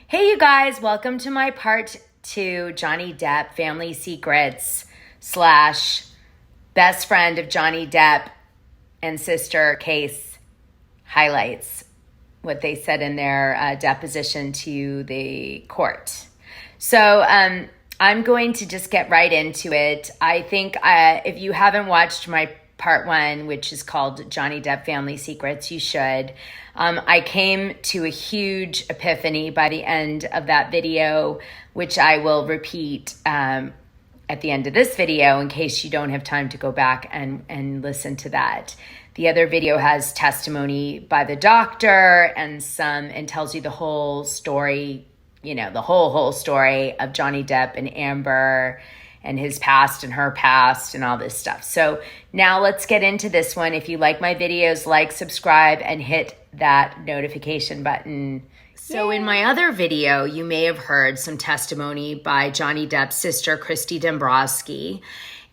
Hey, you guys, welcome to my part 2 Johnny Depp family secrets / best friend of Johnny Depp and sister case highlights what they said in their deposition to the court. So I'm going to just get right into it. I think if you haven't watched my part 1, which is called Johnny Depp Family Secrets, you should. I came to a huge epiphany by the end of that video, which I will repeat at the end of this video in case you don't have time to go back and listen to that. The other video has testimony by the doctor and tells you the whole story, the whole story of Johnny Depp and Amber and his past and her past and all this stuff. So now let's get into this one. If you like my videos, like, subscribe, and hit that notification button. So in my other video, you may have heard some testimony by Johnny Depp's sister, Christy Dombrowski,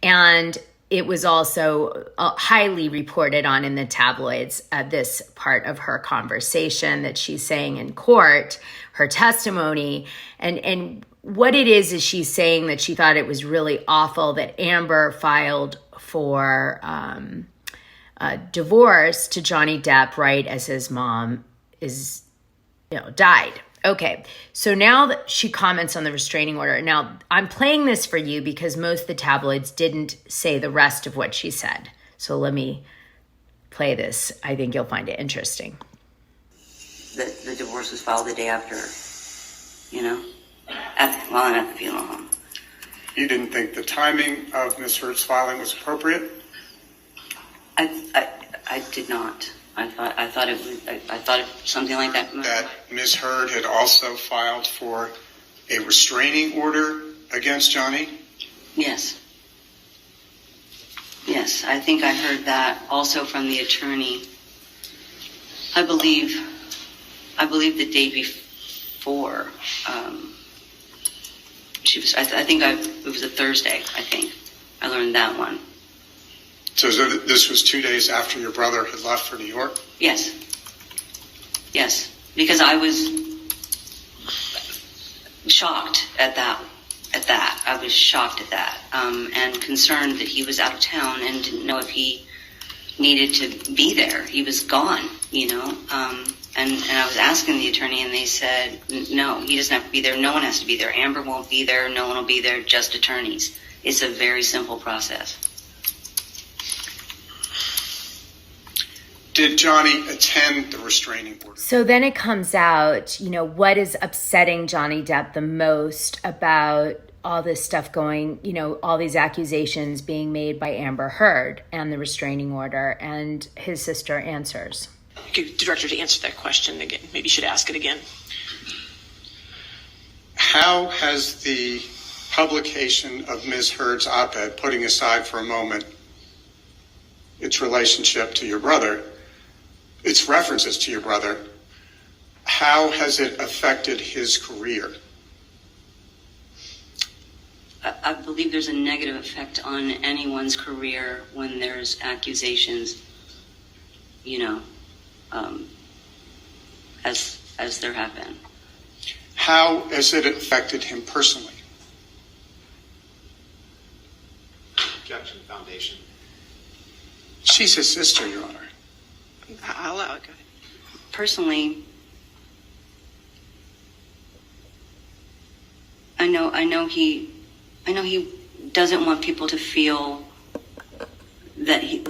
and it was also highly reported on in the tabloids, this part of her conversation that she's saying in court, her testimony. And what it is she's saying that she thought it was really awful that Amber filed for divorce to Johnny Depp right as his mom died. Okay, so now that she comments on the restraining order. Now, I'm playing this for you because most of the tabloids didn't say the rest of what she said. So let me play this. I think you'll find it interesting. The divorce was filed the day after, at the funeral home. You didn't think the timing of Ms. Heard's filing was appropriate? I did not. I thought it something like that. That Ms. Heard had also filed for a restraining order against Johnny? Yes. Yes, I think I heard that also from the attorney. I believe the day before. It was a Thursday. I think I learned that one. So this was 2 days after your brother had left for New York? Yes, because I was shocked at that. I was shocked at that, and concerned that he was out of town and didn't know if he needed to be there. He was gone, And I was asking the attorney, and they said, no, he doesn't have to be there. No one has to be there. Amber won't be there. No one will be there. Just attorneys. It's a very simple process. Did Johnny attend the restraining order? So then it comes out, what is upsetting Johnny Depp the most about all this stuff going, all these accusations being made by Amber Heard and the restraining order, and his sister answers. Director, to answer that question again, maybe you should ask it again. How has the publication of Ms. Heard's op-ed, putting aside for a moment its relationship to your brother, its references to your brother, how has it affected his career? I believe there's a negative effect on anyone's career when there's accusations, as there have been. How has it affected him personally? Objection, Foundation. She's his sister, Your Honor. I'll allow it. Personally, I know he doesn't want people to feel that he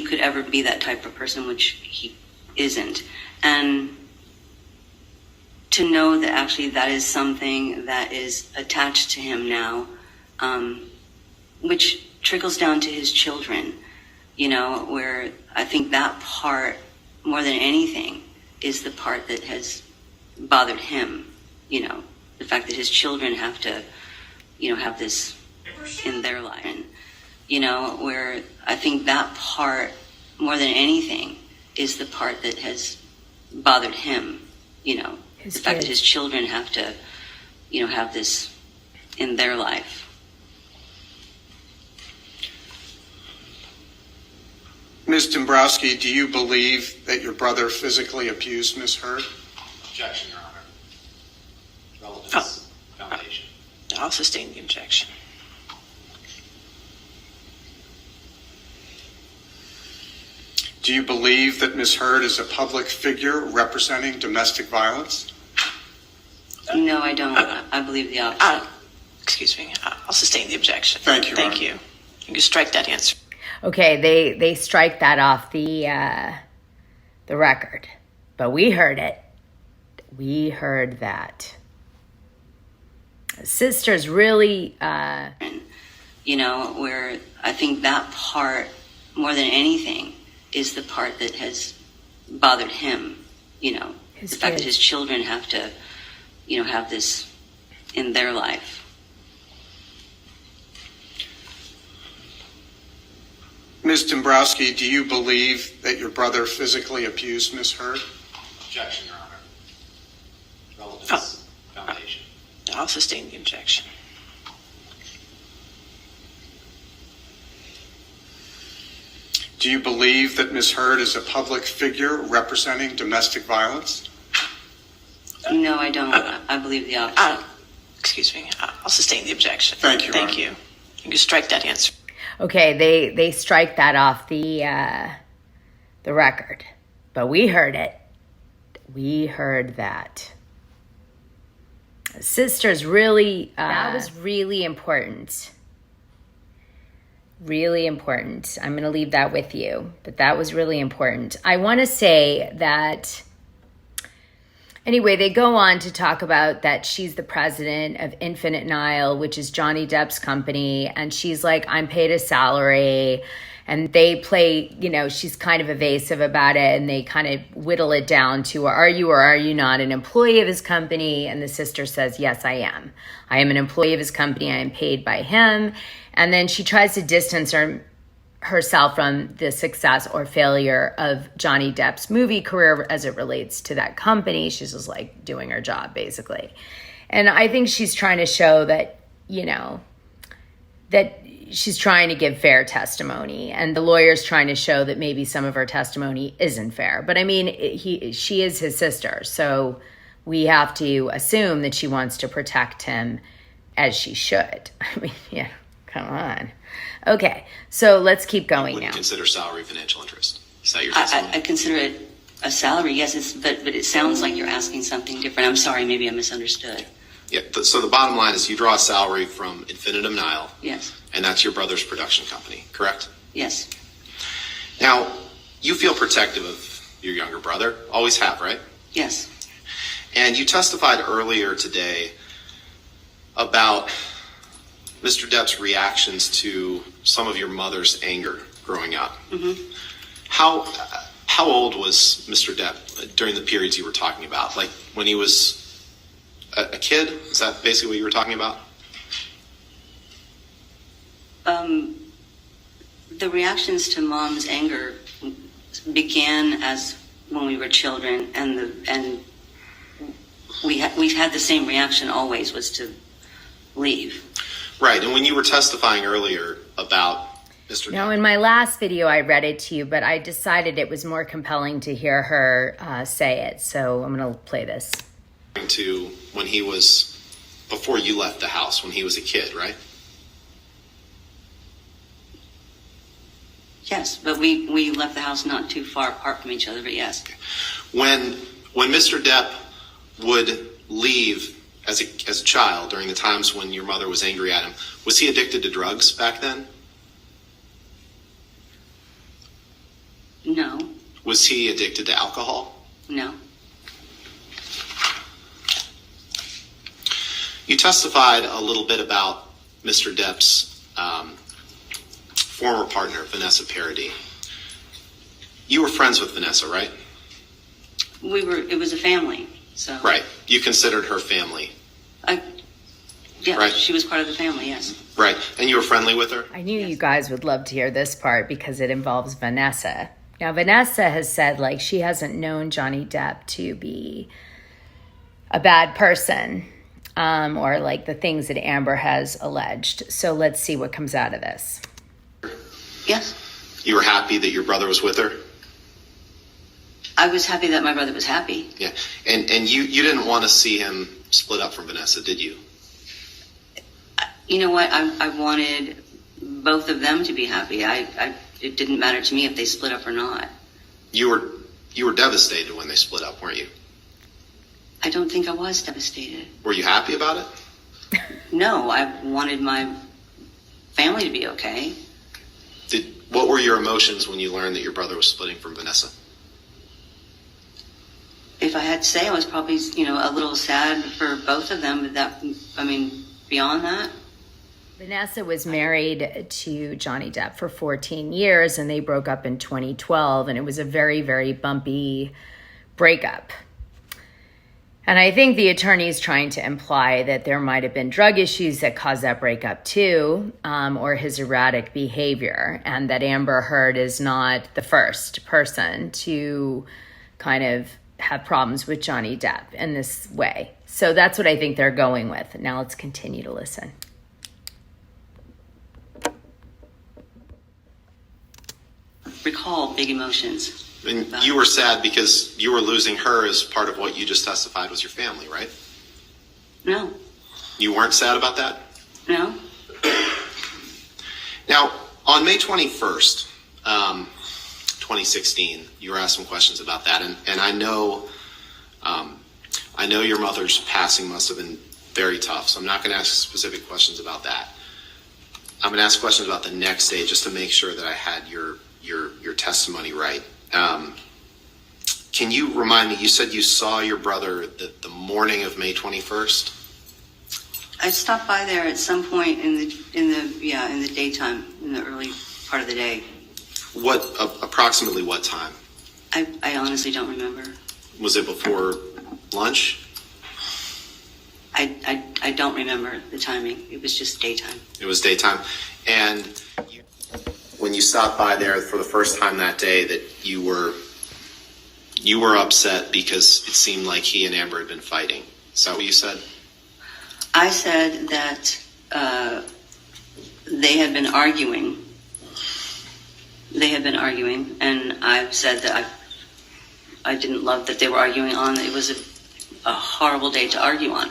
could ever be that type of person, which he isn't. And to know that actually that is something that is attached to him now, which trickles down to his children, where I think that part, more than anything, is the part that has bothered him, the fact that his children have to, have this in their life. And, where I think that part, more than anything, is the part that has bothered him, the fact that his children have to, have this in their life. Ms. Dombrowski, do you believe that your brother physically abused Ms. Heard? Objection, Your Honor. relevance, foundation. I'll sustain the objection. Do you believe that Ms. Heard is a public figure representing domestic violence? No, I don't. I believe the opposite. Excuse me. I'll sustain the objection. Thank you, Thank Ron. you. You can strike that answer. Okay, they strike that off the record, but we heard it. We heard that. Sisters really. Where I think that part, more than anything, is the part that has bothered him. His The fact that kids. his children have to, have this in their life. Ms. Dombrowski, do you believe that your brother physically abused Ms. Heard? Objection, Your Honor. Relevance, foundation. I'll sustain the objection. Do you believe that Ms. Heard is a public figure representing domestic violence? No, I don't. I believe the opposite. Excuse me. I'll sustain the objection. Thank you, Thank Ron. you. You can strike that answer. Okay, they strike that off the record, but we heard it. We heard that. Sisters really. That was really important. Really important. I'm going to leave that with you, but that was really important. I want to say that. Anyway, they go on to talk about that she's the president of Infinite Nile, which is Johnny Depp's company. And she's like, I'm paid a salary. And they play, she's kind of evasive about it. And they kind of whittle it down to, are you or are you not an employee of his company? And the sister says, yes, I am. I am an employee of his company. I am paid by him. And then she tries to distance herself from the success or failure of Johnny Depp's movie career as it relates to that company. She's just like doing her job, basically. And I think she's trying to show that, that she's trying to give fair testimony. And the lawyer's trying to show that maybe some of her testimony isn't fair. But I mean, she is his sister. So we have to assume that she wants to protect him as she should. I mean, yeah, come on. Okay, so let's keep going Wouldn't now. consider salary financial interest. Is that your testimony? I consider it a salary, yes, but it sounds like you're asking something different. I'm sorry, maybe I misunderstood. Yeah. So the bottom line is you draw a salary from Infinitum Nile, Yes, and that's your brother's production company, correct? yes, Now, you feel protective of your younger brother. Always have, right? yes. And you testified earlier today about Mr. Depp's reactions to some of your mother's anger growing up. Mm-hmm. How old was Mr. Depp during the periods you were talking about? Like when he was a kid? Is that basically what you were talking about? The reactions to Mom's anger began as when we were children, and we've had the same reaction always, was to leave. Right. And when you were testifying earlier about Mr. Now, Depp, in my last video, I read it to you, but I decided it was more compelling to hear her say it. So I'm going to play this. to when he was, before you left the house, when he was a kid, right? Yes, but we left the house not too far apart from each other, but yes. When Mr. Depp would leave as a child during the times when your mother was angry at him, was he addicted to drugs back then? No, Was he addicted to alcohol? no. You testified a little bit about Mr. Depp's former partner, Vanessa Paradis. You were friends with Vanessa, right? It was a family, so. Right. You considered her family, Yeah, Right. she was part of the family, yes. right? And you were friendly with her? I knew you guys would love to hear this part because it involves Vanessa. Now, Vanessa has said, like, she hasn't known Johnny Depp to be a bad person or, like, the things that Amber has alleged. So let's see what comes out of this. Yes. You were happy that your brother was with her? I was happy that my brother was happy. Yeah. And you didn't want to see him split up from Vanessa, did you? You know what? I wanted both of them to be happy. It didn't matter to me if they split up or not. You were devastated when they split up, weren't you? I don't think I was devastated. Were you happy about it? No, I wanted my family to be okay. What were your emotions when you learned that your brother was splitting from Vanessa? If I had to say, I was probably, a little sad for both of them, but beyond that. Vanessa was married to Johnny Depp for 14 years, and they broke up in 2012, and it was a very, very bumpy breakup. And I think the attorney is trying to imply that there might have been drug issues that caused that breakup too, or his erratic behavior, and that Amber Heard is not the first person to kind of have problems with Johnny Depp in this way. So that's what I think they're going with. Now let's continue to listen. Recall big emotions. And you were sad because you were losing her as part of what you just testified was your family, right? No. You weren't sad about that? No. Now, on May 21st, 2016, you were asked some questions about that, and I know your mother's passing must have been very tough, so I'm not going to ask specific questions about that. I'm going to ask questions about the next day just to make sure that I had your testimony right. Can you remind me, you said you saw your brother the morning of May 21st? I stopped by there at some point in the daytime, in the early part of the day. Approximately what time? I honestly don't remember. Was it before lunch? I don't remember the timing. It was just daytime. It was daytime. And when you stopped by there for the first time that day, that you were upset because it seemed like he and Amber had been fighting. Is that what you said? I said that they had been arguing. And I said that I didn't love that they were arguing on. It was a horrible day to argue on.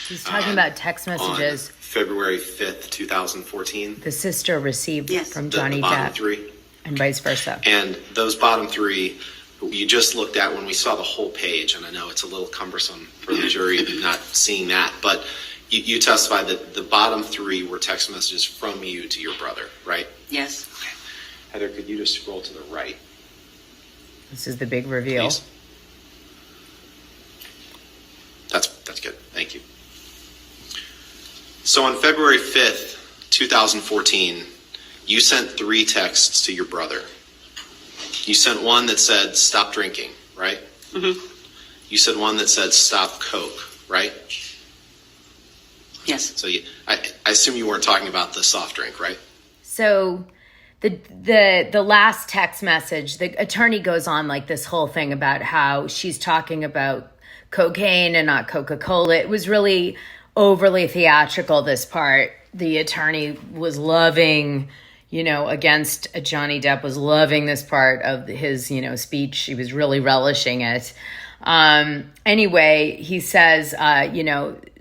He's talking about text messages. On February 5th, 2014. The sister received from Johnny the bottom Depp. Three. And vice versa. And those bottom three, you just looked at when we saw the whole page, and I know it's a little cumbersome for the jury not seeing that, but you testified that the bottom three were text messages from you to your brother, right? Yes. Okay. Heather, could you just scroll to the right? This is the big reveal. Please. That's good. Thank you. So on February 5th, 2014, you sent 3 texts to your brother. You sent one that said, stop drinking, right? Mm-hmm. You said one that said, stop Coke, right? Yes. So I assume you weren't talking about the soft drink, right? So the last text message, the attorney goes on like this whole thing about how she's talking about cocaine and not Coca-Cola. It was really overly theatrical, this part. The attorney was loving, against Johnny Depp, was loving this part of his, speech. She was really relishing it. Anyway, he says,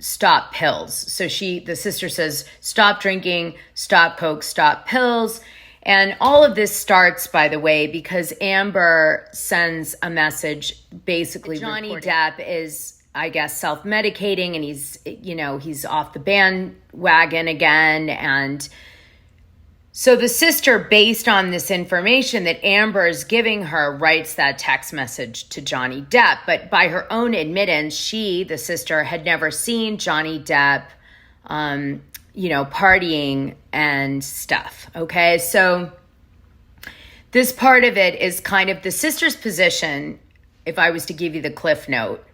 stop pills. So the sister says, stop drinking, stop Coke, stop pills. And all of this starts, by the way, because Amber sends a message basically Johnny Depp is, I guess, self-medicating, and he's off the bandwagon again. And so the sister, based on this information that Amber is giving her, writes that text message to Johnny Depp. But by her own admittance, the sister, had never seen Johnny Depp, partying and stuff. Okay. So this part of it is kind of the sister's position. If I was to give you the cliff note,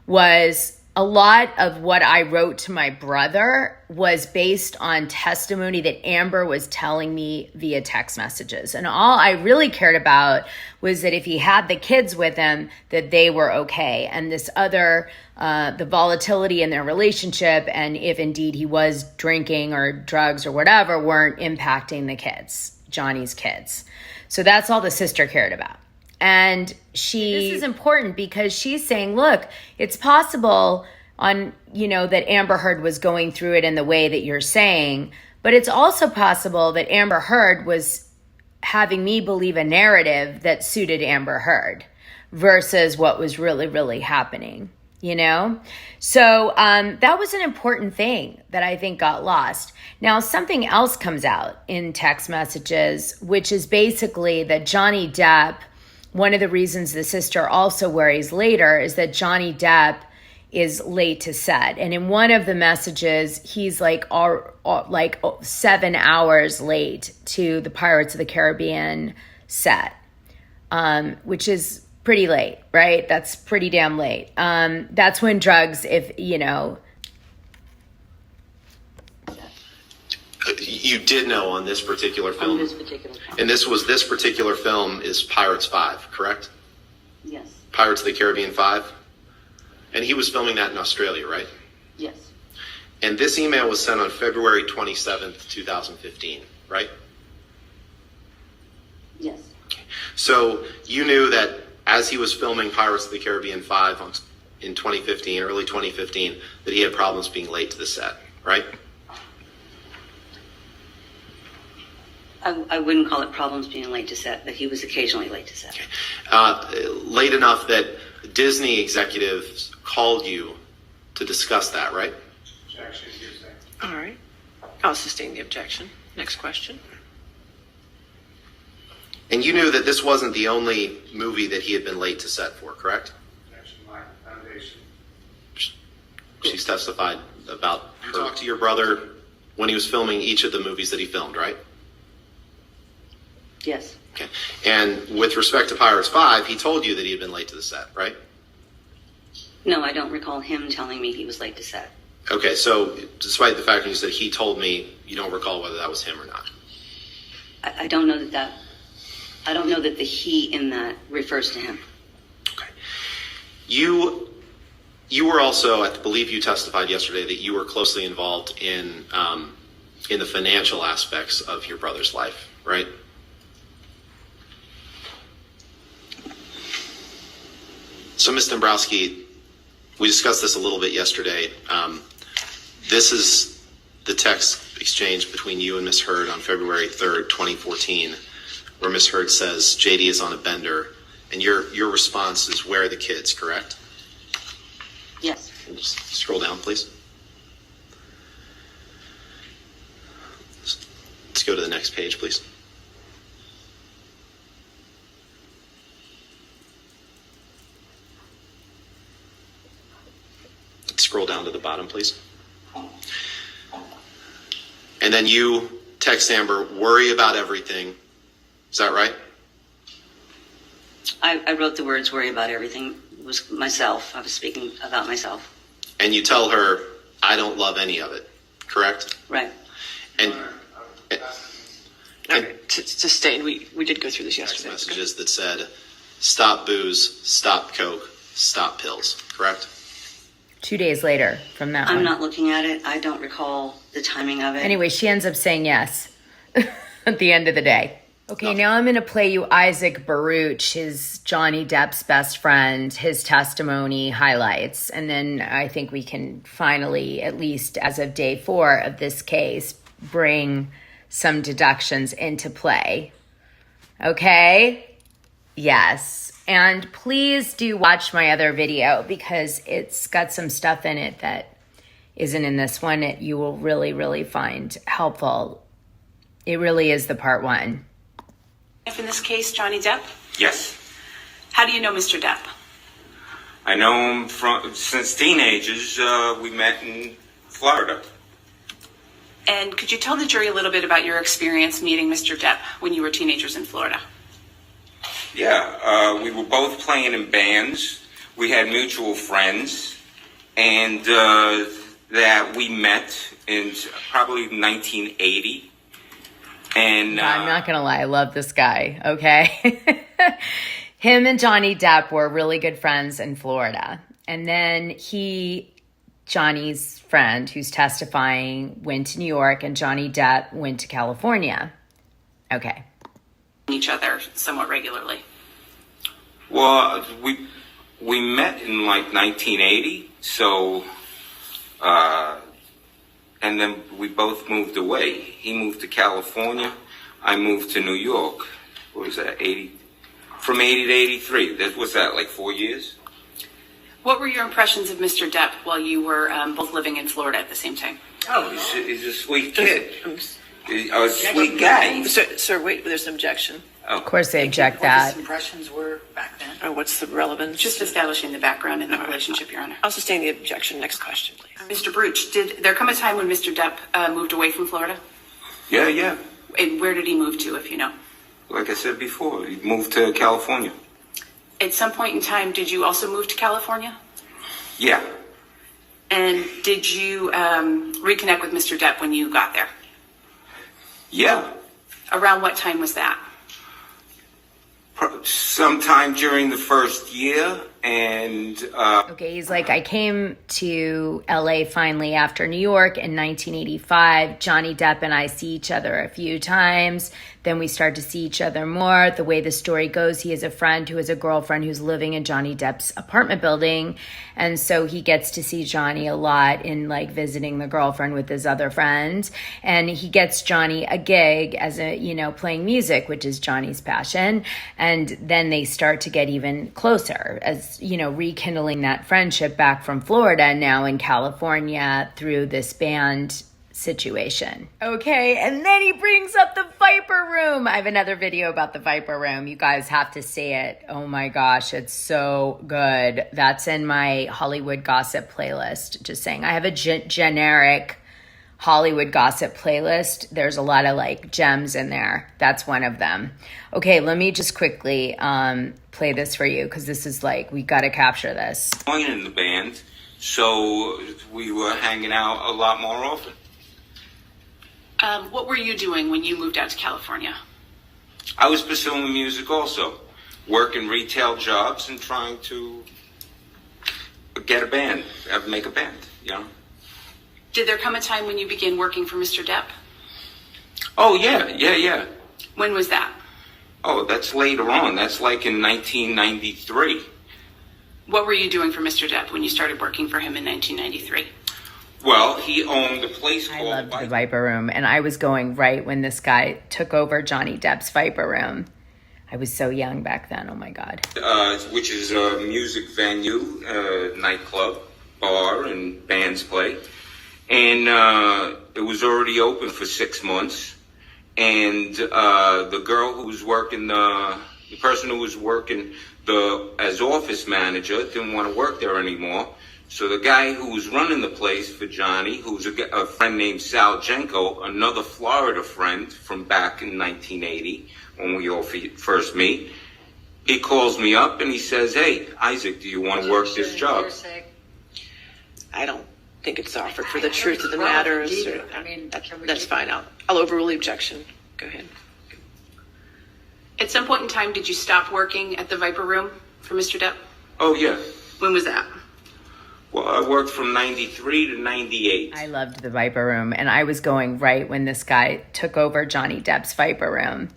was a lot of what I wrote to my brother was based on testimony that Amber was telling me via text messages. And all I really cared about was that if he had the kids with him, that they were okay. And this other, the volatility in their relationship, and if indeed he was drinking or drugs or whatever, weren't impacting the kids, Johnny's kids. So that's all the sister cared about. And this is important because she's saying, look, it's possible that Amber Heard was going through it in the way that you're saying. But it's also possible that Amber Heard was having me believe a narrative that suited Amber Heard versus what was really, really happening, So that was an important thing that I think got lost. Now, something else comes out in text messages, which is basically that Johnny Depp, one of the reasons the sister also worries later is that Johnny Depp is late to set. And in one of the messages, he's like 7 hours late to the Pirates of the Caribbean set, which is pretty late, right? That's pretty damn late. That's when drugs, You did know on this particular film. On this particular film. And this particular film is Pirates 5, correct? Yes. Pirates of the Caribbean 5? And he was filming that in Australia, right? Yes. And this email was sent on February 27th, 2015, right? Yes. So you knew that as he was filming Pirates of the Caribbean 5 in 2015, early 2015, that he had problems being late to the set, right? I wouldn't call it problems being late to set, but he was occasionally late to set. Late enough that Disney executives called you to discuss that, right? Objection, Tuesday. All right. I'll sustain the objection. Next question. And you knew that this wasn't the only movie that he had been late to set for, correct? Objection, lack of foundation. She's testified about her. You talked to your brother when he was filming each of the movies that he filmed, right? Yes. Okay. And with respect to Pirates 5, he told you that he had been late to the set, right? No, I don't recall him telling me he was late to set. Okay, so despite the fact that you said he told me, you don't recall whether that was him or not. I don't know that I don't know that the he in that refers to him. Okay. You were also, I believe you testified yesterday that you were closely involved in the financial aspects of your brother's life, right? So, Ms. Dombrowski, we discussed this a little bit yesterday. This is the text exchange between you and Ms. Heard on February 3rd, 2014, where Ms. Heard says JD is on a bender, and your response is, "Where are the kids?" Correct? Yes. And just scroll down, please. Let's go to the next page, please. Scroll down to the bottom, please. And then you text Amber, "Worry about everything." Is that right? I wrote the words "worry about everything." It was myself. I was speaking about myself. And you tell her, "I don't love any of it." Correct? Right. And Okay. To sustain, we did go through this text yesterday. messages that said, "Stop booze, stop coke, stop pills." Correct? 2 days later from that I'm one. not looking at it. I don't recall the timing of it. Anyway, she ends up saying yes at the end of the day. Okay, now I'm going to play you Isaac Baruch, his Johnny Depp's best friend, his testimony highlights. And then I think we can finally, at least as of day 4 of this case, bring some deductions into play. Okay? Yes. And please do watch my other video because it's got some stuff in it that isn't in this one that you will really, really find helpful. It really is the part 1. In this case, Johnny Depp? Yes. How do you know Mr. Depp? I know him since teenagers. We met in Florida. And could you tell the jury a little bit about your experience meeting Mr. Depp when you were teenagers in Florida? Yeah, we were both playing in bands. We had mutual friends. And that we met in probably 1980. And I'm not going to lie. I love this guy. Okay. Him and Johnny Depp were really good friends in Florida. And then Johnny's friend who's testifying went to New York and Johnny Depp went to California. Okay. Each other somewhat regularly. Well, we met in like 1980. So And then we both moved away. He moved to California. I moved to New York. What was that, 80? From 80 to 83. That was that, like 4 years? What were your impressions of Mr. Depp while you were both living in Florida at the same time? Oh, he's a sweet kid. A sweet guy. Sir, wait, there's an objection. Of course they object that. Impressions were back then. Or what's the relevance? Just establishing the background and the relationship, Your Honor. I'll sustain the objection. Next question, please. Mr. Bruch, did there come a time when Mr. Depp moved away from Florida? Yeah. And where did he move to, if you know? Like I said before, he moved to California. At some point in time, did you also move to California? Yeah. And did you reconnect with Mr. Depp when you got there? Yeah. Around what time was that? Sometime during the first year, and Okay, he's like, I came to LA finally after New York in 1985. Johnny Depp and I see each other a few times. Then we start to see each other more. The way the story goes, he has a friend who has a girlfriend who's living in Johnny Depp's apartment building. And so he gets to see Johnny a lot in like visiting the girlfriend with his other friends. And he gets Johnny a gig as a, playing music, which is Johnny's passion. And then they start to get even closer as, rekindling that friendship back from Florida, now in California through this band situation. Okay, and then he brings up the Viper Room. I have another video about the Viper Room. You guys have to see it. Oh my gosh, it's so good. That's in my Hollywood Gossip playlist. Just saying, I have a generic Hollywood Gossip playlist. There's a lot of like gems in there. That's one of them. Okay, let me just quickly play this for you because this is like, we got to capture this. in the band, so we were hanging out a lot more often. What were you doing when you moved out to California? I was pursuing music also, working retail jobs and trying to get a band, make a band, Did there come a time when you began working for Mr. Depp? Oh, yeah. When was that? Oh, that's later on. That's like in 1993. What were you doing for Mr. Depp when you started working for him in 1993? Well, he owned a place I called loved the Viper Room, and I was going right when this guy took over Johnny Depp's Viper Room. I was so young back then. Oh my God. Which is a music venue, nightclub, bar, and bands play. And it was already open for 6 months. And the girl who was working, the person who was working as office manager didn't want to work there anymore. So the guy who was running the place for Johnny, who was a friend named Sal Jenko, another Florida friend from back in 1980, when we all first meet, he calls me up and he says, "Hey, Isaac, do you want to work this job?" I don't think it's offered for the truth of the matter. That's fine. I'll overrule the objection. Go ahead. At some point in time, did you stop working at the Viper Room for Mr. Depp? Oh, yeah. When was that? Well, I worked from 93 to 98. I loved the Viper Room, and I was going right when this guy took over Johnny Depp's Viper Room.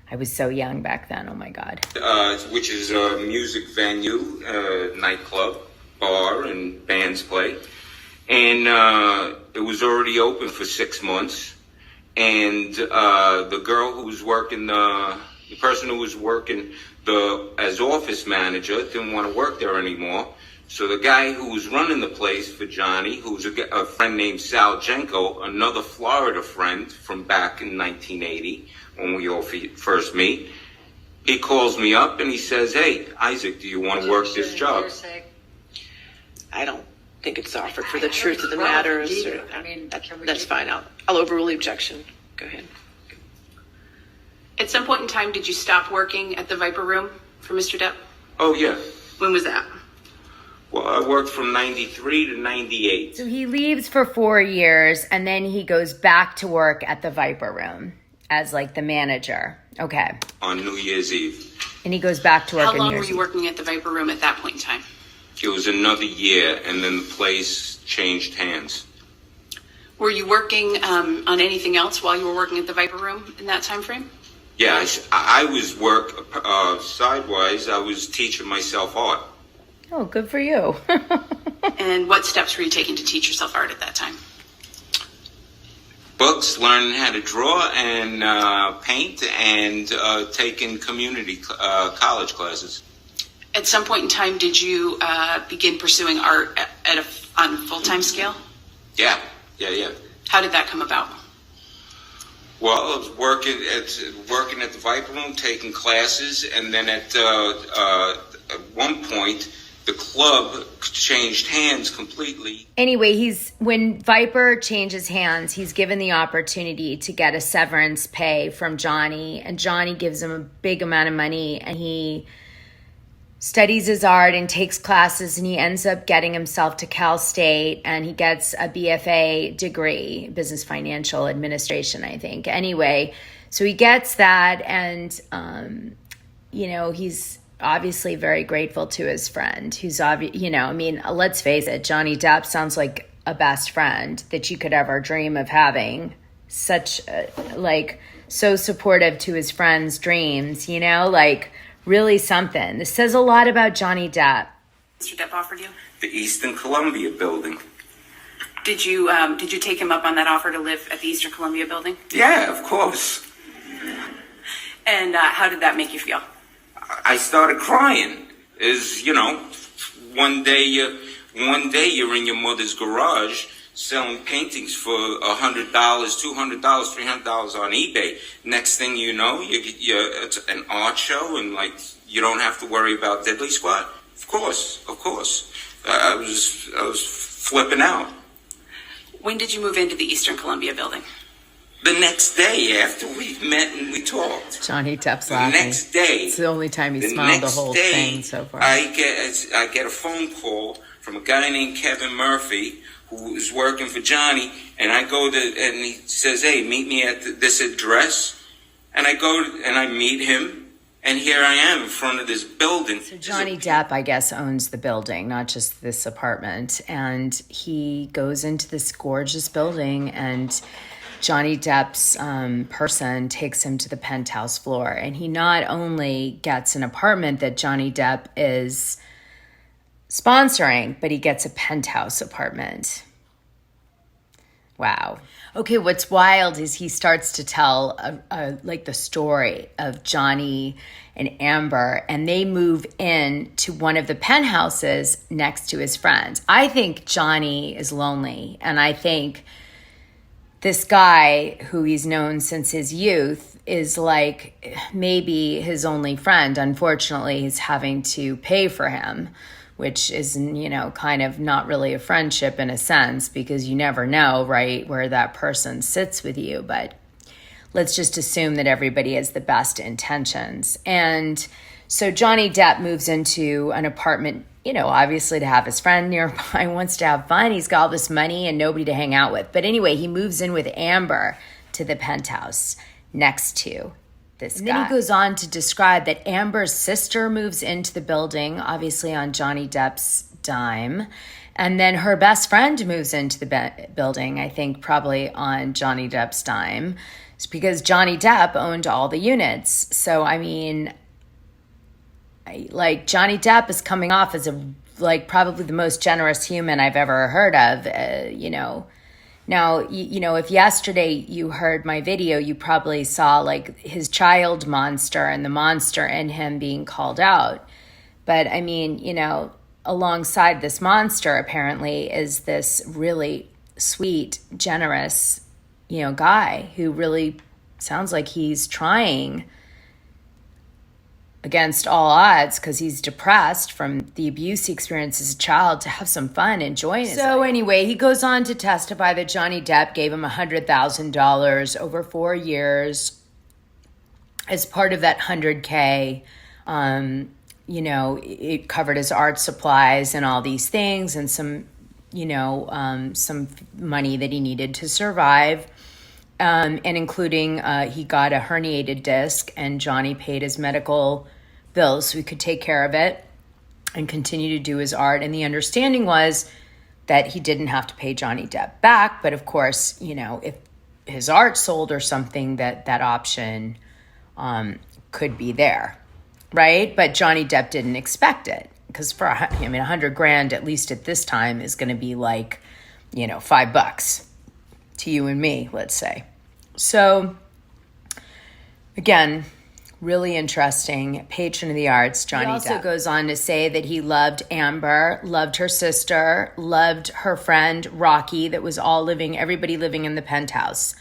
I was so young back then. Oh my God. Which is a music venue, nightclub, bar, and bands play. And it was already open for 6 months. And the girl who was working, the person who was working as office manager didn't want to work there anymore. So the guy who was running the place for Johnny, who was a friend named Sal Jenko, another Florida friend from back in 1980, when we all first meet, he calls me up and he says, "Hey, Isaac, do you want to work this job?" I don't think it's offered for the truth of the matter. That's fine. I'll overrule the objection. Go ahead. At some point in time, did you stop working at the Viper Room for Mr. Depp? Oh, yeah. When was that? Well, I worked from 93 to 98. So he leaves for 4 years, and then he goes back to work at the Viper Room as like the manager. Okay. On New Year's Eve. And he goes back to work How in long New were Year's you Eve. working at the Viper Room at that point in time? It was another year, and then the place changed hands. Were you working on anything else while you were working at the Viper Room in that time frame? Yeah, I was sidewise. I was teaching myself art. Oh, good for you. And what steps were you taking to teach yourself art at that time? Books, learning how to draw and paint, and taking community college classes. At some point in time, did you begin pursuing art on a full-time scale? Yeah. How did that come about? Well, I was working at the Viper Room, taking classes, and then at one point, the club changed hands completely. Anyway, when Viper changes hands, he's given the opportunity to get a severance pay from Johnny, and Johnny gives him a big amount of money, and he studies his art and takes classes, and he ends up getting himself to Cal State, and he gets a BFA degree, Business Financial Administration, I think. Anyway, so he gets that, and, he's obviously very grateful to his friend, who's, let's face it, Johnny Depp sounds like a best friend that you could ever dream of having. Such, so supportive to his friend's dreams, really something. This says a lot about Johnny Depp. Mr. Depp offered you? The Eastern Columbia building. Did you take him up on that offer to live at the Eastern Columbia building? Yeah, of course. And how did that make you feel? I started crying. One day you're in your mother's garage selling paintings for $100, $200, $300 on eBay. Next thing you know, it's an art show, and you don't have to worry about diddly squat. Of course. I was flipping out. When did you move into the Eastern Columbia building? The next day after we met and we talked. Johnny Depp's laughing. The next day. It's the only time he smiled the whole thing so far. I get a phone call from a guy named Kevin Murphy, who is working for Johnny, and I go and he says, "Hey, meet me at this address." And I go and I meet him, and here I am in front of this building. So Johnny Depp, I guess, owns the building, not just this apartment. And he goes into this gorgeous building, and Johnny Depp's person takes him to the penthouse floor. And he not only gets an apartment that Johnny Depp is sponsoring, but he gets a penthouse apartment. Wow. Okay, what's wild is he starts to tell the story of Johnny and Amber, and they move in to one of the penthouses next to his friends. I think Johnny is lonely, and I think this guy, who he's known since his youth, is maybe his only friend. Unfortunately, he's having to pay for him, which is, kind of not really a friendship in a sense, because you never know, right, where that person sits with you. But let's just assume that everybody has the best intentions. And so Johnny Depp moves into an apartment, obviously to have his friend nearby, wants to have fun. He's got all this money and nobody to hang out with. But anyway, he moves in with Amber to the penthouse next to this guy. And then he goes on to describe that Amber's sister moves into the building, obviously on Johnny Depp's dime. And then her best friend moves into the building, I think probably on Johnny Depp's dime. It's because Johnny Depp owned all the units. So, Johnny Depp is coming off as probably the most generous human I've ever heard of, Now, if yesterday you heard my video, you probably saw his child monster and the monster in him being called out. But alongside this monster apparently is this really sweet, generous, guy who really sounds like he's trying against all odds, because he's depressed from the abuse he experienced as a child, to have some fun enjoying it. So anyway, he goes on to testify that Johnny Depp gave him $100,000 over 4 years as part of that $100K. It covered his art supplies and all these things, and some money that he needed to survive. And including he got a herniated disc, and Johnny paid his medical bills so he could take care of it and continue to do his art. And the understanding was that he didn't have to pay Johnny Depp back. But of course, if his art sold or something, that option could be there, right? But Johnny Depp didn't expect it. because for, $100,000, at least at this time, is going to be like, $5 to you and me, let's say. So again, really interesting. Patron of the arts, Johnny Depp. He also goes on to say that he loved Amber, loved her sister, loved her friend Rocky, that was everybody living in the penthouse.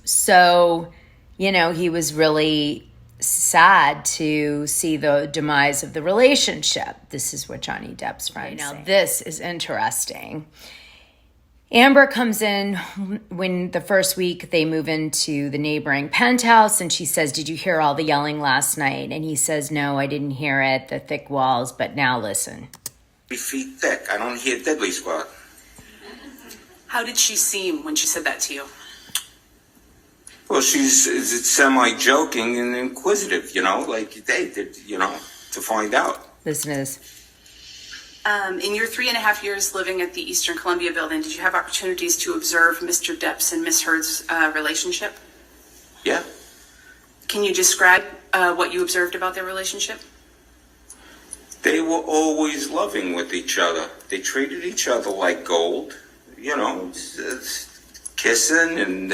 So, he was really sad to see the demise of the relationship. This is what Johnny Depp's friend said. Now, this is interesting. Amber comes in when the first week they move into the neighboring penthouse, and she says, "Did you hear all the yelling last night?" And he says, "No, I didn't hear it, the thick walls, but now listen." 3 feet thick. I don't hear deadly squad. How did she seem when she said that to you? Well, she's semi-joking and inquisitive, like they did, to find out. Listen to this. In your 3.5 years living at the Eastern Columbia building, did you have opportunities to observe Mr. Depp's and Miss Heard's relationship? Yeah. Can you describe what you observed about their relationship? They were always loving with each other. They treated each other like gold, kissing and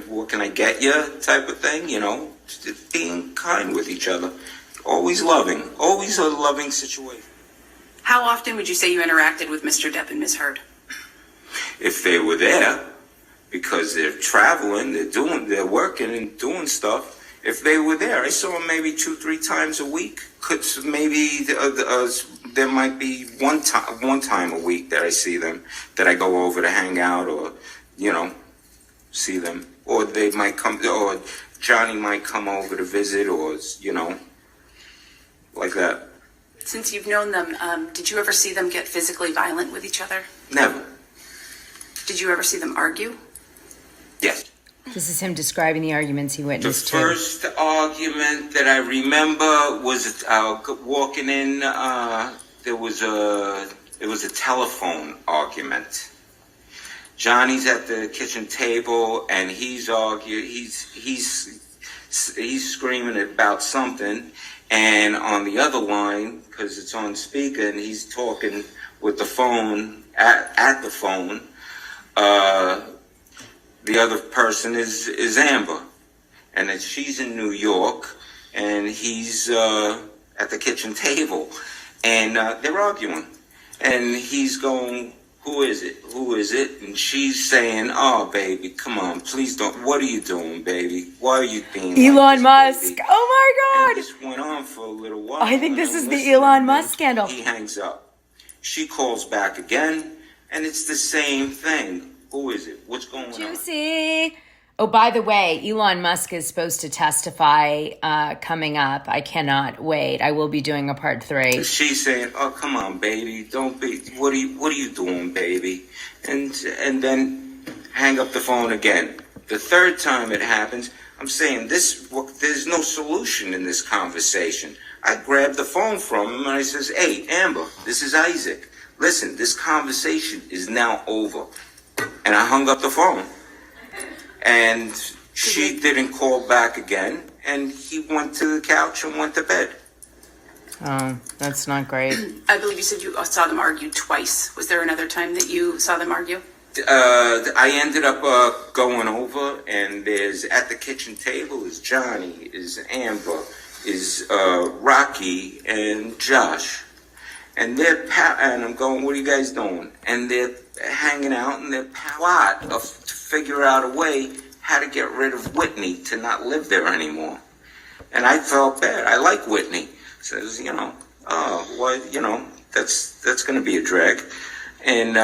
what can I get you type of thing, just being kind with each other. Always loving, always a loving situation. How often would you say you interacted with Mr. Depp and Miss Heard? If they were there, because they're traveling, they're working and doing stuff. If they were there, I saw them maybe 2-3 times a week. There might be one time a week that I see them, that I go over to hang out or, see them. Or they might come, or Johnny might come over to visit, or, like that. Since you've known them, did you ever see them get physically violent with each other? Never. Did you ever see them argue? Yes. This is him describing the arguments he witnessed The first argument that I remember was walking in. It was a telephone argument. Johnny's at the kitchen table and he's screaming about something, and on the other line, because it's on speaker, and he's talking with the phone at the phone. The other person is Amber, and then she's in New York, and he's at the kitchen table, and they're arguing, and he's going, "Who is it? Who is it?" And she's saying, "Oh, baby, come on, please don't. What are you doing, baby? Why are you being Elon like this, Musk? baby?" Oh my God! And this went on for a little while. I think this is the Elon Musk scandal. He hangs up. She calls back again, and it's the same thing. Who is it? What's going on? Juicy. Oh, by the way, Elon Musk is supposed to testify coming up. I cannot wait. I will be doing a part 3. She's saying, "Oh, come on, baby, don't be. What are you doing, baby?" And then hang up the phone again. The third time it happens, I'm saying there's no solution in this conversation. I grabbed the phone from him and I says, "Hey, Amber, this is Isaac. Listen, this conversation is now over." And I hung up the phone. And she didn't call back again. And he went to the couch and went to bed. Oh, that's not great. I believe you said you saw them argue twice. Was there another time that you saw them argue? I ended up going over, and there's at the kitchen table is Johnny, is Amber, is Rocky, and Josh. And and I'm going, "What are you guys doing?" And they're hanging out, and they're plot to figure out a way how to get rid of Whitney to not live there anymore. And I felt bad. I like Whitney. Says, that's going to be a drag. And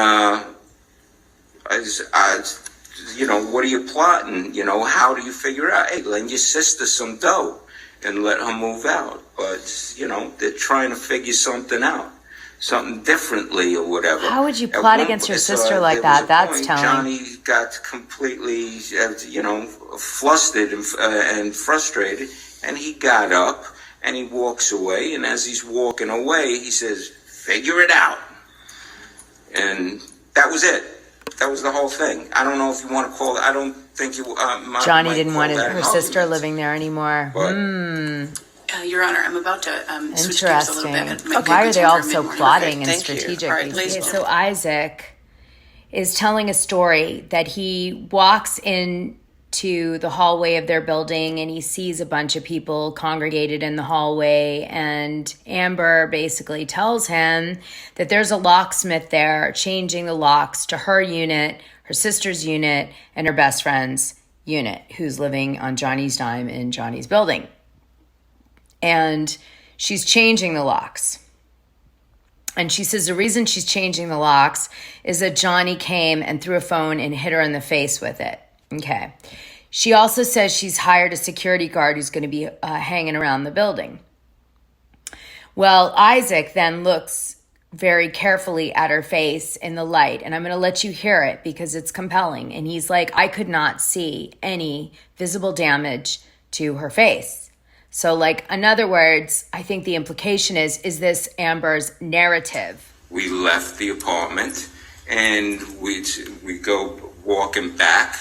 what are you plotting? How do you figure out? Hey, lend your sister some dough and let her move out. But they're trying to figure something out. Something differently or whatever. How would you plot against your sister like that? That's telling. Johnny got completely, flustered and frustrated, and he got up and he walks away. And as he's walking away, he says, "Figure it out." And that was it. That was the whole thing. I don't know if you want to call it. I don't think you. Johnny didn't want her sister living there anymore. Your Honor, I'm about to switch gears a little bit. Interesting. and Why are get they to all our so mid-morning. plotting and Thank you. strategic? All right, these please. days? So Isaac is telling a story that he walks into the hallway of their building and he sees a bunch of people congregated in the hallway, and Amber basically tells him that there's a locksmith there changing the locks to her unit, her sister's unit, and her best friend's unit, who's living on Johnny's dime in Johnny's building. And she's changing the locks. And she says the reason she's changing the locks is that Johnny came and threw a phone and hit her in the face with it. Okay. She also says she's hired a security guard who's going to be hanging around the building. Well, Isaac then looks very carefully at her face in the light, and I'm going to let you hear it because it's compelling. And he's like, I could not see any visible damage to her face. So, like, in other words, I think the implication is this Amber's narrative? We left the apartment and we go walking back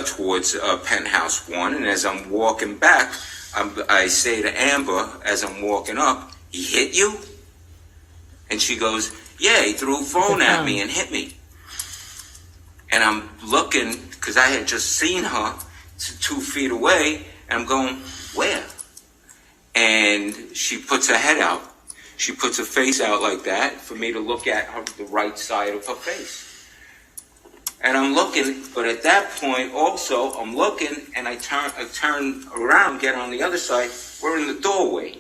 towards penthouse 1. And as I'm walking back, I say to Amber, as I'm walking up, he hit you? And she goes, yeah, he threw a phone at me and hit me. And I'm looking, because I had just seen her 2 feet away, and I'm going, where? And she puts her head out. She puts her face out like that for me to look at the right side of her face. And I'm looking, but at that point also, I'm looking, and I turn around, get on the other side. We're in the doorway.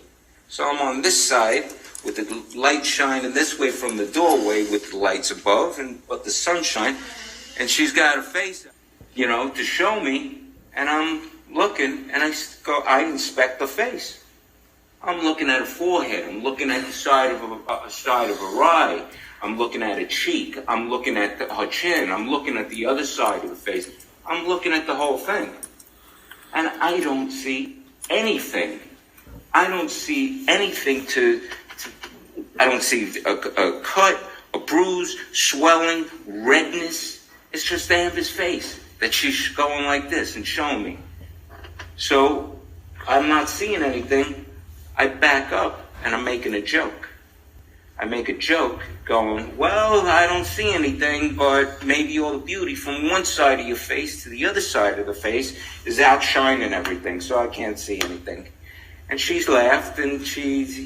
So I'm on this side with the light shining this way from the doorway with the lights above, but the sunshine. And she's got her face, to show me. And I'm looking, and I inspect the face. I'm looking at her forehead. I'm looking at the side of her eye. I'm looking at her cheek. I'm looking at her chin. I'm looking at the other side of the face. I'm looking at the whole thing. And I don't see anything. I don't see anything I don't see a cut, a bruise, swelling, redness. It's just Amber's face that she's going like this and showing me. So I'm not seeing anything. I back up and I'm making a joke. I make a joke going, well, I don't see anything, but maybe all the beauty from one side of your face to the other side of the face is outshining everything, so I can't see anything. And she's laughed and she's,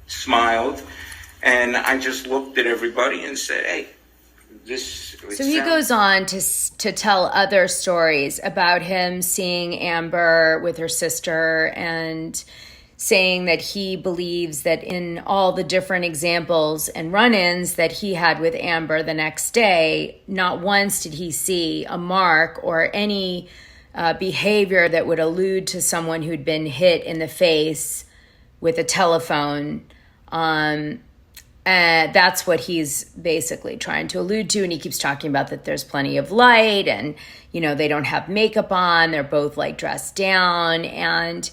smiled. And I just looked at everybody and said, hey, So he goes on to tell other stories about him seeing Amber with her sister and saying that he believes that in all the different examples and run-ins that he had with Amber the next day, not once did he see a mark or any behavior that would allude to someone who'd been hit in the face with a telephone. And that's what he's basically trying to allude to. And he keeps talking about that there's plenty of light and, they don't have makeup on. They're both like dressed down. And,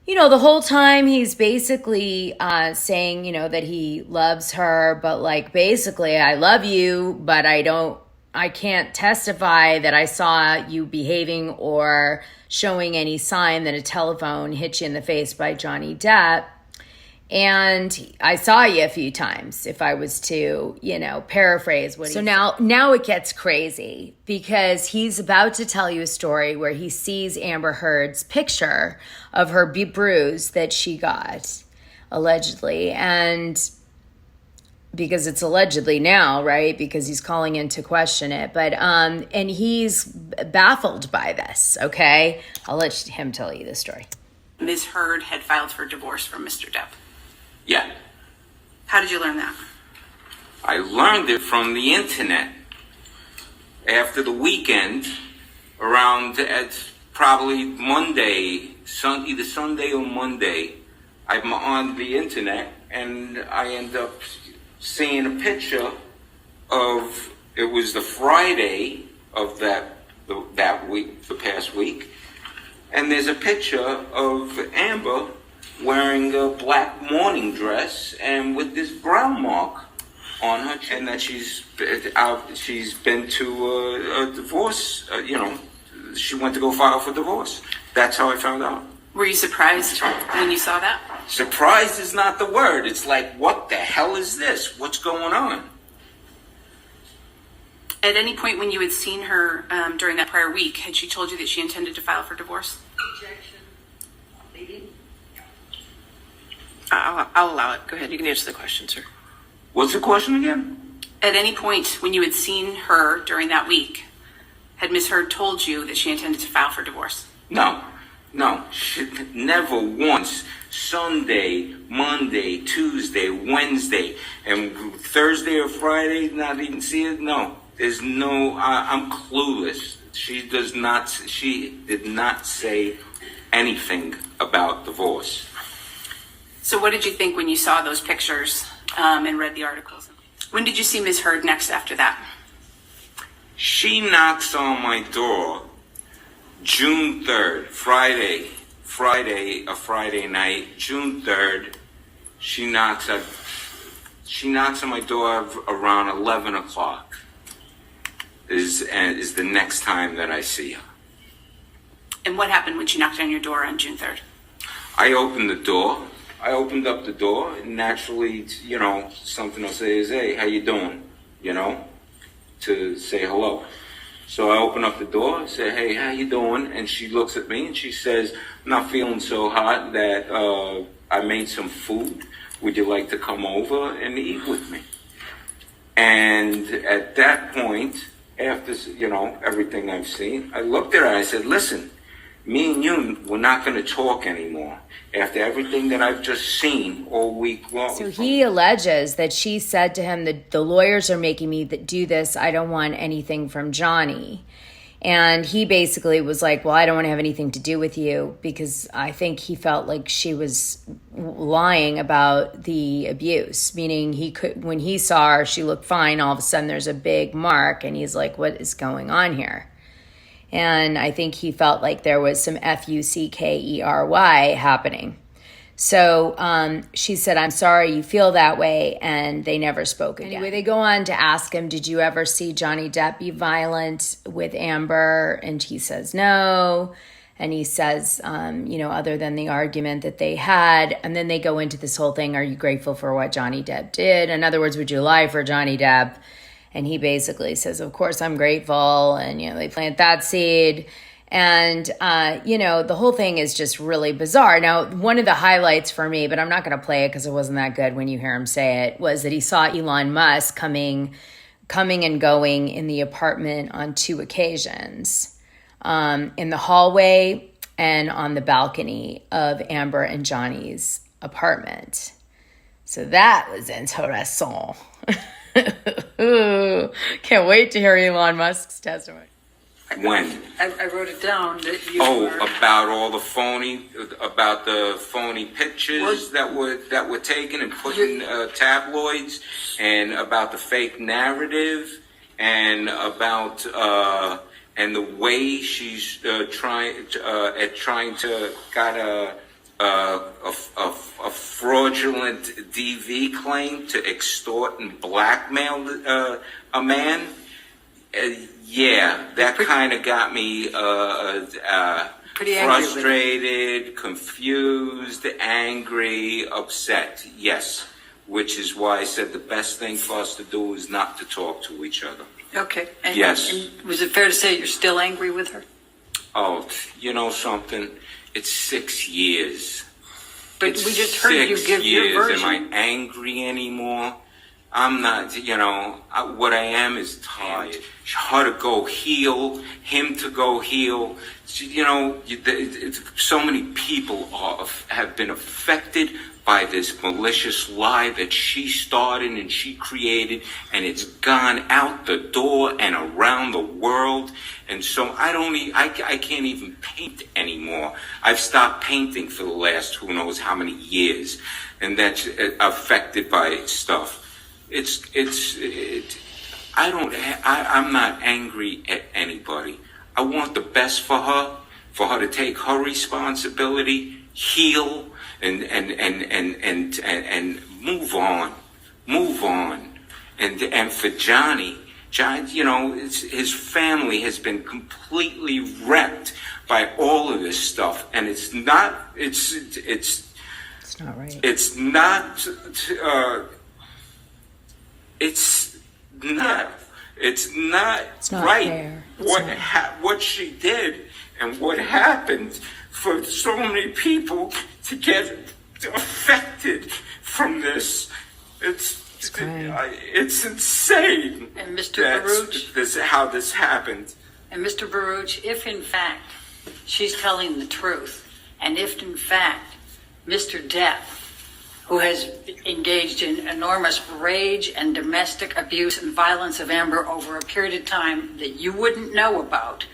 the whole time he's basically saying, that he loves her, but like basically I love you, but I can't testify that I saw you behaving or showing any sign that a telephone hit you in the face by Johnny Depp. And I saw you a few times, if I was to, paraphrase what he said. So now it gets crazy because he's about to tell you a story where he sees Amber Heard's picture of her bruise that she got, allegedly. And because it's allegedly now, right? Because he's calling in to question it. But, and he's baffled by this, okay? I'll let him tell you the story. Ms. Heard had filed for divorce from Mr. Depp. Yeah. How did you learn that? I learned it from the internet. After the weekend, around at probably Monday, either Sunday or Monday, I'm on the internet and I end up seeing a picture of, it was the Friday of that week, the past week, and there's a picture of Amber wearing a black morning dress and with this brown mark on her, and that she's been to a divorce. She went to go file for divorce. That's how I found out. Were you surprised when you saw that? Surprised is not the word. It's like, what the hell is this? What's going on? At any point when you had seen her during that prior week, had she told you that she intended to file for divorce? I'll allow it. Go ahead. You can answer the question, sir. What's the question again? At any point when you had seen her during that week, had Ms. Heard told you that she intended to file for divorce? No. She never once. Sunday, Monday, Tuesday, Wednesday, and Thursday or Friday, not even see it? No. There's no, I'm clueless. She did not say anything about divorce. So what did you think when you saw those pictures and read the articles? When did you see Ms. Heard next after that? She knocks on my door June 3rd, Friday night, June 3rd. She knocks on my door around 11 o'clock is the next time that I see her. And what happened when she knocked on your door on June 3rd? I opened up the door, and naturally, something I'll say is, hey, how you doing? To say hello. So I open up the door, say, hey, how you doing? And she looks at me and she says, I'm not feeling so hot that I made some food. Would you like to come over and eat with me? And at that point, after, everything I've seen, I looked at her and I said, listen, me and you, we're not going to talk anymore. After everything that I've just seen all week long. So he alleges that she said to him that the lawyers are making me do this. I don't want anything from Johnny. And he basically was like, well, I don't want to have anything to do with you, because I think he felt like she was lying about the abuse, meaning when he saw her, she looked fine. All of a sudden there's a big mark and he's like, what is going on here? And I think he felt like there was some Fuckery happening. So she said, I'm sorry you feel that way. And they never spoke again. Anyway, they go on to ask him, did you ever see Johnny Depp be violent with Amber? And he says no. And he says, other than the argument that they had. And then they go into this whole thing, are you grateful for what Johnny Depp did? In other words, would you lie for Johnny Depp? And he basically says, of course, I'm grateful. And, they plant that seed. And, the whole thing is just really bizarre. Now, one of the highlights for me, but I'm not going to play it because it wasn't that good when you hear him say it, was that he saw Elon Musk coming and going in the apartment on 2 occasions, in the hallway and on the balcony of Amber and Johnny's apartment. So that was interesting. Can't wait to hear Elon Musk's testimony. When? I wrote it down that you about the phony pictures that were taken and put in tabloids, and about the fake narrative, and about and the way she's trying to got a fraudulent DV claim to extort and blackmail a man. That kind of got me frustrated, confused, angry, upset. Yes, which is why I said the best thing for us to do is not to talk to each other. Okay. Yes. And was it fair to say you're still angry with her? Oh, you know something? It's 6 years. But we just heard you give your version. Am I angry anymore? I'm not, what I am is tired. Her to go heal, him to go heal. So many people have been affected by this malicious lie that she started and she created, and it's gone out the door and around the world. And so I can't even paint anymore. I've stopped painting for the last who knows how many years, and that's affected by stuff. I'm not angry at anybody. I want the best for her to take her responsibility, heal, and move on. And for Johnny, his family has been completely wrecked by all of this stuff, and it's not. It's not right. It's not. It's not. It's not right. Fair. What she did and what happened for so many people to get affected from this. It's insane. And Mr. Baruch, how this happened. And Mr. Baruch, if in fact she's telling the truth, and if in fact Mr. Depp, who has engaged in enormous rage and domestic abuse and violence of Amber over a period of time that you wouldn't know about,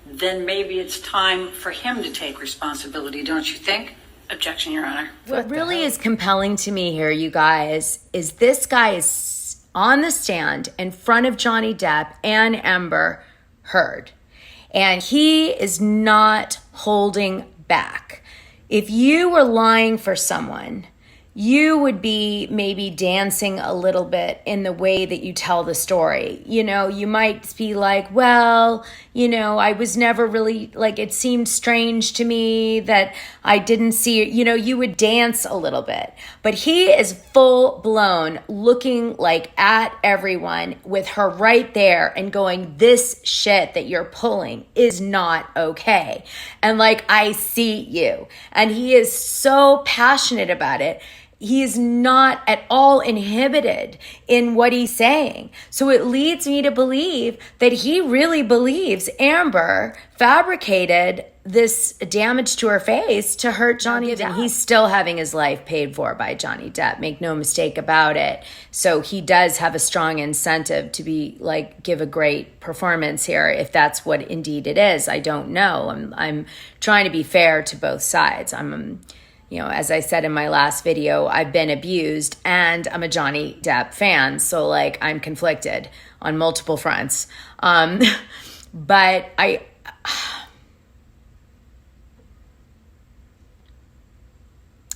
then maybe it's time for him to take responsibility, don't you think? Objection, Your Honor. What really is compelling to me here, you guys, is this guy is on the stand in front of Johnny Depp and Amber Heard. And he is not holding back. If you were lying for someone, you would be maybe dancing a little bit in the way that you tell the story. You know, you might be like, well, you know, I was never really, like, it seemed strange to me that I didn't see it. You know, you would dance a little bit. But he is full blown looking like at everyone with her right there and going, this shit that you're pulling is not okay. And like, I see you. And he is so passionate about it. He is not at all inhibited in what he's saying. So it leads me to believe that he really believes Amber fabricated this damage to her face to hurt Johnny Depp. And he's still having his life paid for by Johnny Depp. Make no mistake about it. So he does have a strong incentive to be like, give a great performance here. If that's what indeed it is, I don't know. I'm trying to be fair to both sides. You know, as I said in my last video, I've been abused and I'm a Johnny Depp fan. So like I'm conflicted on multiple fronts. But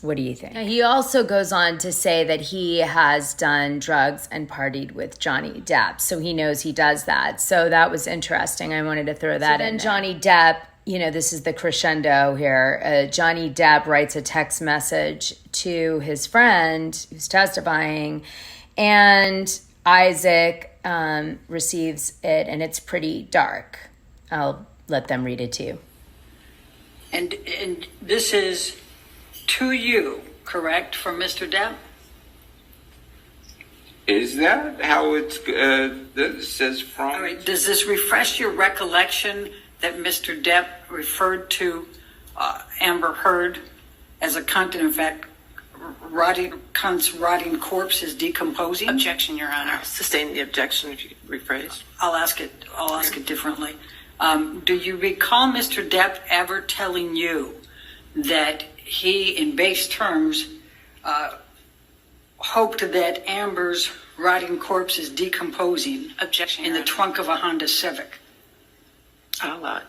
what do you think? Now, he also goes on to say that he has done drugs and partied with Johnny Depp. So he knows he does that. So that was interesting. I wanted to throw that in. And Johnny Depp, you know, this is the crescendo here. Johnny Depp writes a text message to his friend who's testifying, and Isaac receives it, and it's pretty dark. I'll let them read it to you. and this is to you, correct, from Mr. Depp? Is that how it says from? All right, does this refresh your recollection that Mr. Depp referred to Amber Heard as a cunt, and in fact, cunt's rotting corpse is decomposing? Objection, Your Honor. Sustain the objection if you could rephrase. I'll ask it differently. Do you recall Mr. Depp ever telling you that he, in base terms, hoped that Amber's rotting corpse is decomposing Objection, in Your the Honor. trunk of a Honda Civic? I'll allow it.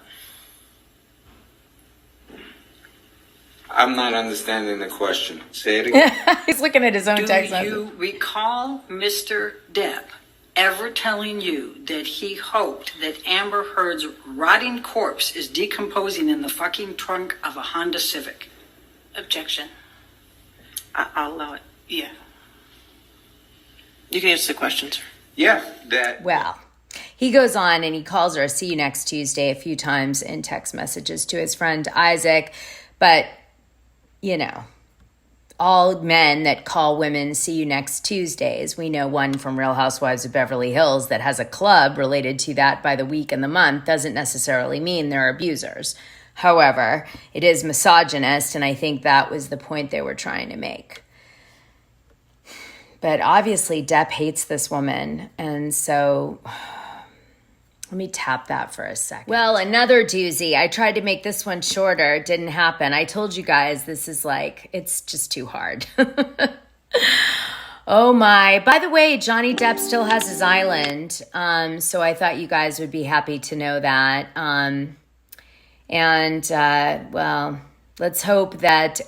I'm not understanding the question. Say it again. He's looking at his own Do text message. you recall Mr. Depp ever telling you that he hoped that Amber Heard's rotting corpse is decomposing in the fucking trunk of a Honda Civic? Objection. I'll allow it. Yeah. You can answer the question, sir. Yeah, that. Well, he goes on and he calls her see you next Tuesday a few times in text messages to his friend Isaac. But, you know, all men that call women see you next Tuesdays, we know one from Real Housewives of Beverly Hills that has a club related to that by the week and the month, doesn't necessarily mean they're abusers. However, it is misogynist, and I think that was the point they were trying to make. But obviously, Depp hates this woman, and so let me tap that for a second. Well, another doozy. I tried to make this one shorter. It didn't happen. I told you guys this is like, it's just too hard. Oh my. By the way, Johnny Depp still has his island, so I thought you guys would be happy to know that. Well, let's hope that,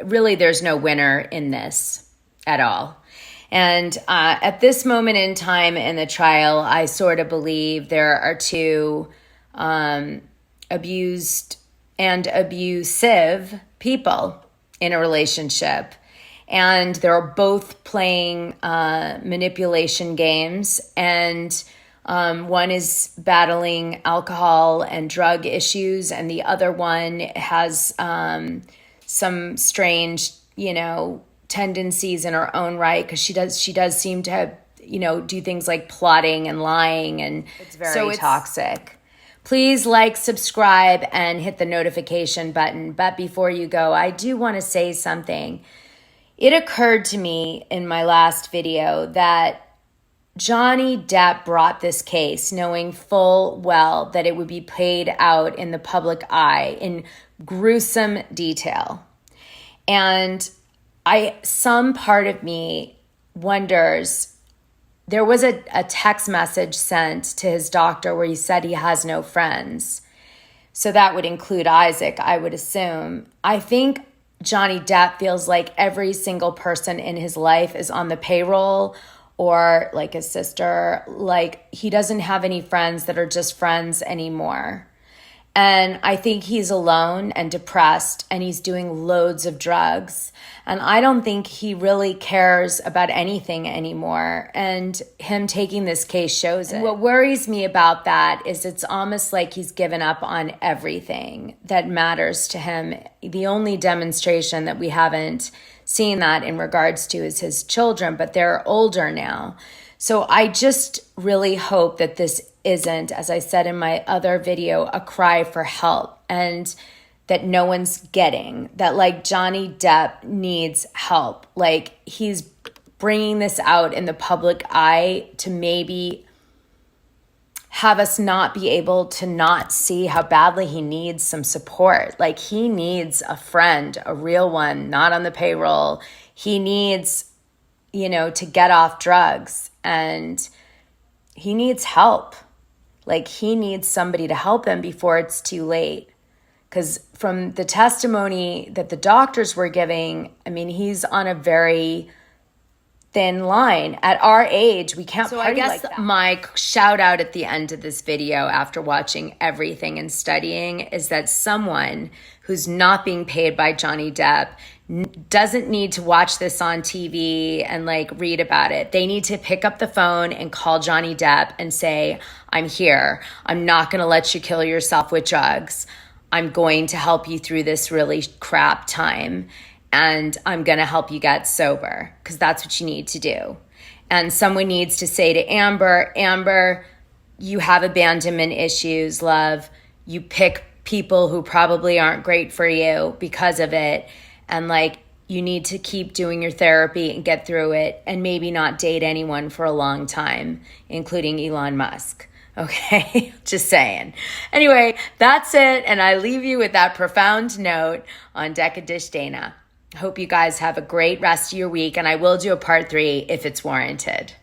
really there's no winner in this at all. And at this moment in time in the trial, I sort of believe there are two abused and abusive people in a relationship. And they're both playing manipulation games. And one is battling alcohol and drug issues, and the other one has some strange, tendencies in her own right, because she does seem to do things like plotting and lying, and it's very toxic. Please like, subscribe, and hit the notification button. But before you go, I do want to say something. It occurred to me in my last video that Johnny Depp brought this case knowing full well that it would be played out in the public eye in gruesome detail. And some part of me wonders, there was a text message sent to his doctor where he said he has no friends. So that would include Isaac, I would assume. I think Johnny Depp feels like every single person in his life is on the payroll, or like his sister, like he doesn't have any friends that are just friends anymore. And I think he's alone and depressed, and he's doing loads of drugs. And I don't think he really cares about anything anymore. And him taking this case shows it. And what worries me about that is it's almost like he's given up on everything that matters to him. The only demonstration that we haven't seen that in regards to is his children, but they're older now. So I just really hope that this isn't, as I said in my other video, a cry for help, and that no one's getting that, like, Johnny Depp needs help. Like, he's bringing this out in the public eye to maybe have us not be able to not see how badly he needs some support. Like, he needs a friend, a real one, not on the payroll. He needs, to get off drugs, and he needs help. Like, he needs somebody to help him before it's too late. Because from the testimony that the doctors were giving, I mean, he's on a very thin line. At our age, we can't party like that. So I guess my shout out at the end of this video, after watching everything and studying, is that someone who's not being paid by Johnny Depp doesn't need to watch this on TV and read about it. They need to pick up the phone and call Johnny Depp and say, I'm here. I'm not going to let you kill yourself with drugs. I'm going to help you through this really crap time, and I'm going to help you get sober, because that's what you need to do. And someone needs to say to Amber, you have abandonment issues, love. You pick people who probably aren't great for you because of it. And you need to keep doing your therapy and get through it, and maybe not date anyone for a long time, including Elon Musk. Okay, just saying. Anyway, that's it. And I leave you with that profound note on Decadish Dana. Hope you guys have a great rest of your week, and I will do a part 3 if it's warranted.